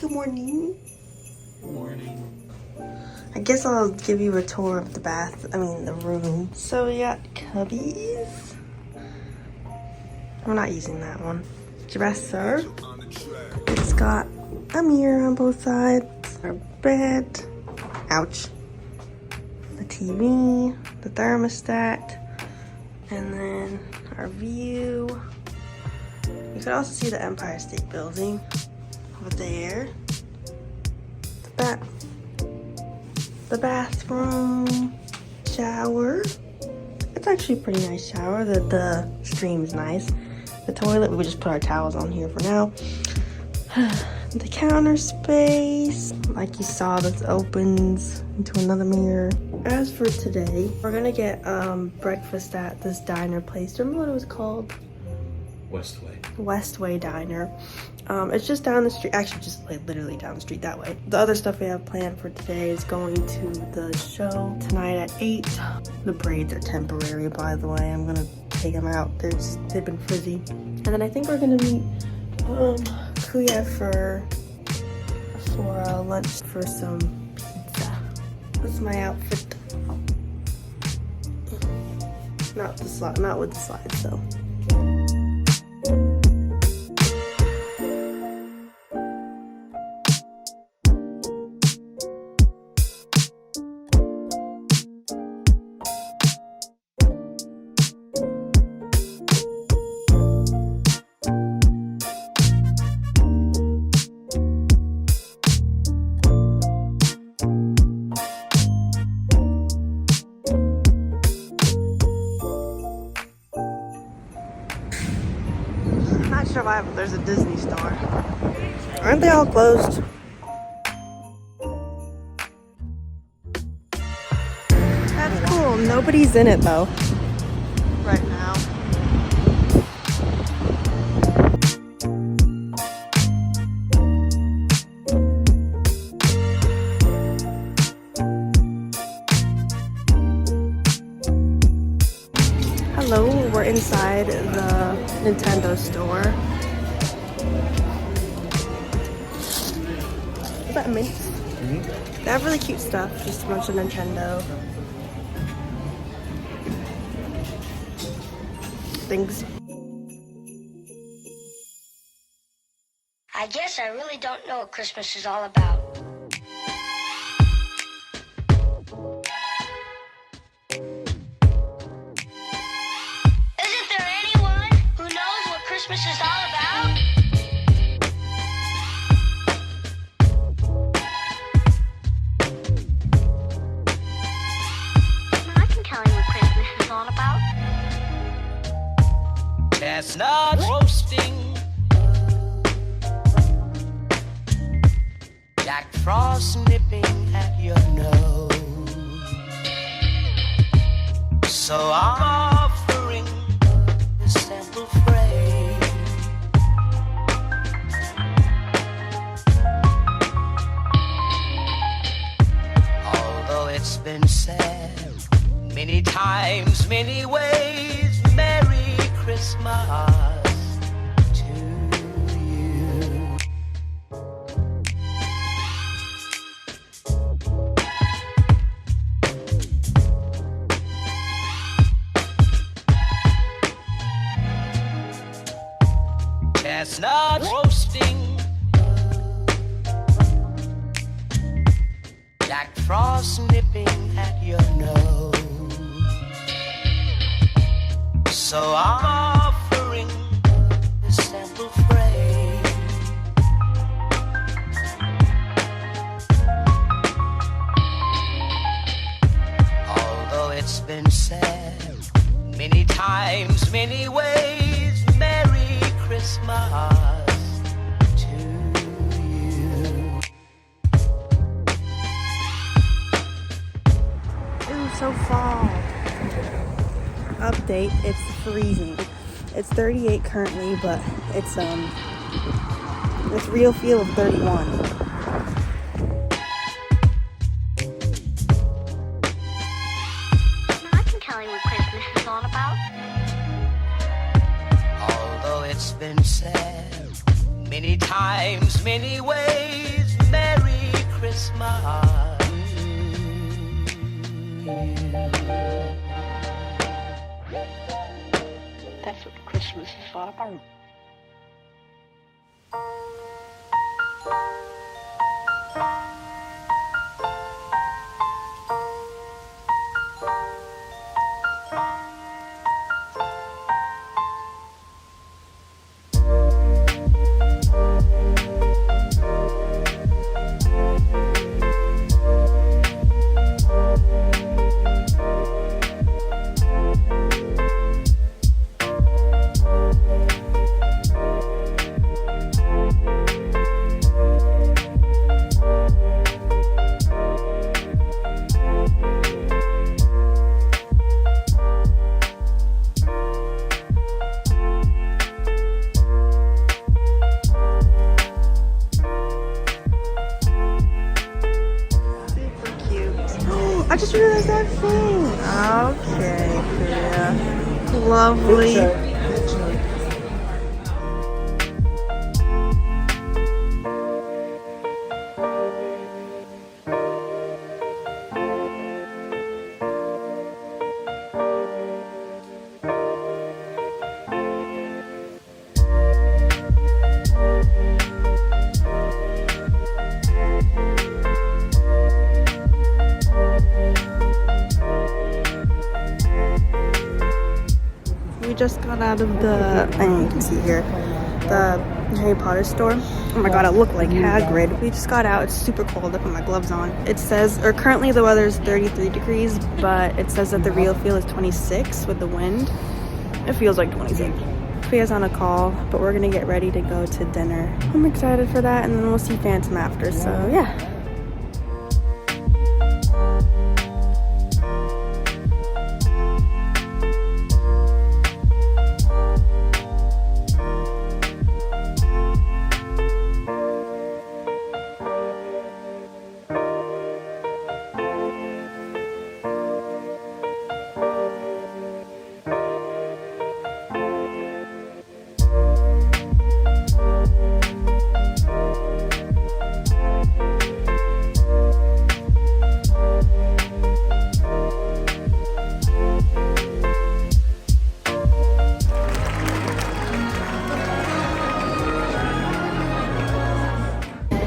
Good morning. Morning. I guess I'll give you a tour of the room. So we got cubbies. We're not using that one. Dresser. It's got a mirror on both sides. Our bed. Ouch. The TV. The thermostat. And then our view. You can also see the Empire State Building over there. The bathroom, shower. It's actually a pretty nice shower. The stream's nice. The toilet, we just put our towels on here for now. The counter space, like you saw, this opens into another mirror. As for today, we're gonna get breakfast at this diner place. Do you remember what it was called? Westway Diner. It's just down the street, actually just like literally down the street that way. The other stuff we have planned for today is going to the show tonight at 8. The braids are temporary, by the way. I'm gonna take them out. They've been frizzy. And then I think we're gonna meet Kuya for lunch for some pizza. This is my outfit. Not with the slides though. Survival. There's a Disney store. Aren't they all closed? That's cool. Nobody's in it though. Right now. Hello, we're inside the Nintendo store. Is that mint? Mm-hmm. They have really cute stuff, just a bunch of Nintendo things. I guess I really don't know what Christmas is all about. Isn't there anyone who knows what Christmas is all about? I can tell you what Christmas is all about. Chestnut roasting, Jack Frost nipping at your nose. So I'm offering this simple phrase. Although it's been said many times, many ways, Merry Christmas to you. Chestnut roasting, Jack Frost nipping at your nose. So I'm offering this simple phrase. Although it's been said many times, many ways, Merry Christmas to you. Ooh, so fall. Update, it's freezing. It's 38 currently, but it's real feel of 31. I can tell you what Christmas is all about. Although it's been said many times. times, many ways. Merry Christmas. That's what Christmas is all about. I just realized that thing. Okay, yeah. Lovely. We just got out of the, I mean, you can see here, the Harry Potter store. Oh my god, it looked like Hagrid. We just got out. It's super cold. I put my gloves on. It says, or currently the weather is 33 degrees, but it says that the real feel is 26 with the wind. It feels like 26. Fia's on a call, but we're gonna get ready to go to dinner. I'm excited for that, and then we'll see Phantom after, so yeah.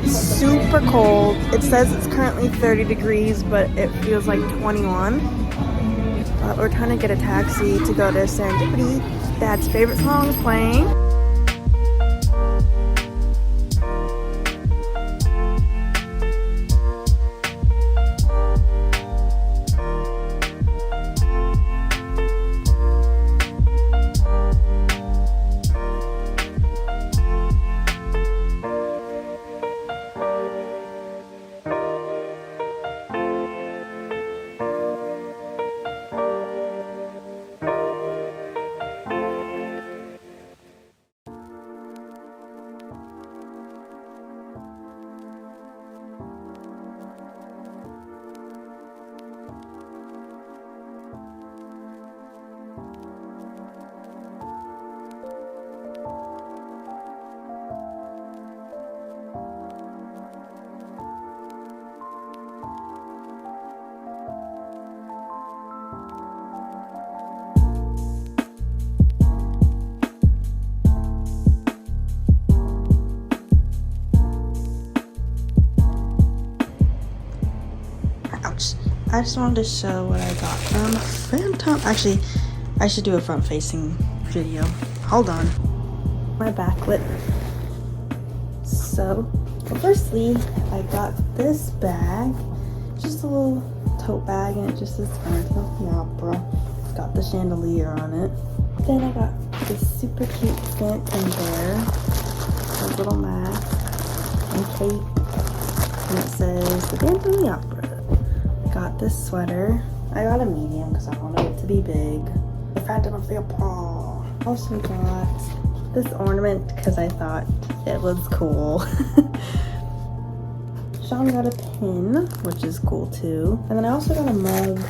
Super cold. It says it's currently 30 degrees, but it feels like 21. But we're trying to get a taxi to go to Serendipity. Dad's favorite song is playing. Ouch. I just wanted to show what I got from Phantom. Actually, I should do a front-facing video. Hold on. My backlit. So, firstly, I got this bag. Just a little tote bag, and it just says Phantom of the Opera. It's got the chandelier on it. Then I got this super cute Phantom bear. A little mask and cape. And it says the Phantom of the Opera. Got this sweater. I got a medium because I wanted it to be big. The Phantom of the Opera. Also got this ornament because I thought it was cool. Sean got a pin, which is cool too. And then I also got a mug.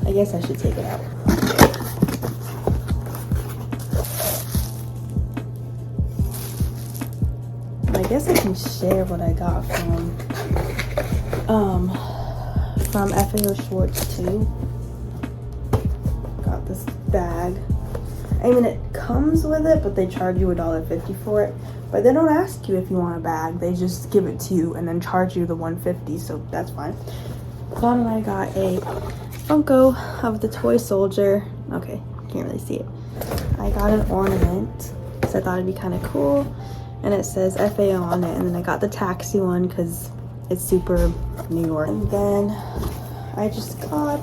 I guess I should take it out. My I guess I can share what I got from FAO Schwartz too. Got this bag. I mean, it comes with it, but they charge you $1.50 for it. But they don't ask you if you want a bag. They just give it to you and then charge you the $1.50, so that's fine. Vaughn and I got a Funko of the toy soldier. Okay, can't really see it. I got an ornament, so I thought it'd be kind of cool. And it says FAO on it. And then I got the taxi one because it's super New York. And then I just got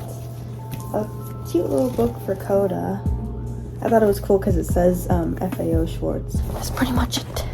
a cute little book for Coda. I thought it was cool because it says FAO Schwartz. That's pretty much it.